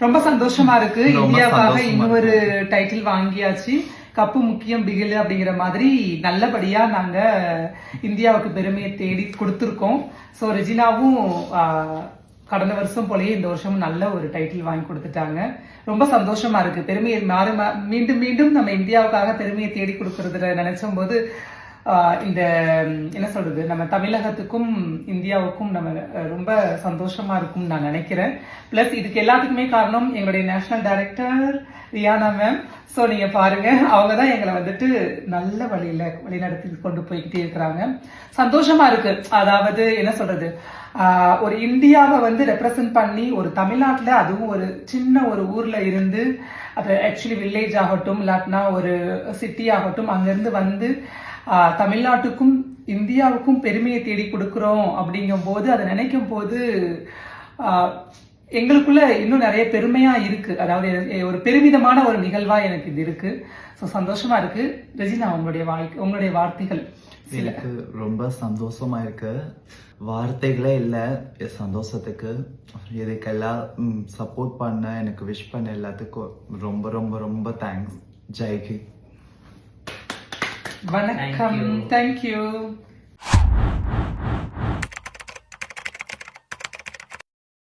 ரொம்ப சந்தோஷமா இருக்கு. இந்தியாவுக்காக இன்னொரு டைட்டில் வாங்கியாச்சு. கப்பு முக்கியம் பிகில் அப்படிங்கிற மாதிரி நல்லபடியா நாங்க இந்தியாவுக்கு பெருமையை தேடி கொடுத்திருக்கோம். சோ ரெஜினாவும் கடந்த வருஷம் போலயே இந்த வருஷம் நல்ல ஒரு டைட்டில் வாங்கி கொடுத்துட்டாங்க. ரொம்ப சந்தோஷமா இருக்கு. பெருமையை மீண்டும் மீண்டும் நம்ம இந்தியாவுக்காக பெருமையை தேடி கொடுக்கறதுல நினைச்சும் போது இந்த என்ன சொல்றது, நம்ம தமிழகத்துக்கும் இந்தியாவுக்கும் நம்ம ரொம்ப சந்தோஷமா இருக்கும்னு நான் நினைக்கிறேன். பிளஸ் இதுக்கு எல்லாத்துக்குமே காரணம் எங்களுடைய national director Riyana ma'am. So நீங்க பாருங்க, அவங்க தான் எங்களை வந்துட்டு நல்ல வழிநடத்தி கொண்டு போய்கிட்டே இருக்கிறாங்க. சந்தோஷமா இருக்கு. அதாவது என்ன சொல்றது, ஒரு இந்தியாவை வந்து ரெப்ரசன்ட் பண்ணி ஒரு தமிழ்நாட்டுல, அதுவும் ஒரு சின்ன ஒரு ஊர்ல இருந்து, அது ஆக்சுவலி வில்லேஜ் ஆகட்டும் இல்லாட்டினா ஒரு சிட்டி ஆகட்டும், அங்கிருந்து வந்து தமிழ்நாட்டுக்கும் இந்தியாவுக்கும் பெருமையை தேடி கொடுக்கிறோம் அப்படிங்கும் போது, அதை நினைக்கும் போது எங்களுக்குள்ள இன்னும் நிறைய பெருமையா இருக்கு. அதாவது ஒரு பெருமிதமான ஒரு நிகழ்வா எனக்கு இது இருக்கு. ஸோ சந்தோஷமா இருக்கு. ரெஜினா, உங்களுடைய வார்த்தைகள். எனக்கு ரொம்ப சந்தோஷமா இருக்கு. வார்த்தைகளே இல்லை சந்தோஷத்துக்கு. இதுக்கெல்லாம் சப்போர்ட் பண்ண, எனக்கு விஷ் பண்ண எல்லாத்துக்கும் ரொம்ப ரொம்ப ரொம்ப தேங்க்ஸ். ஜெய்ஹிந்த். வணக்கம். தேங்க்யூ.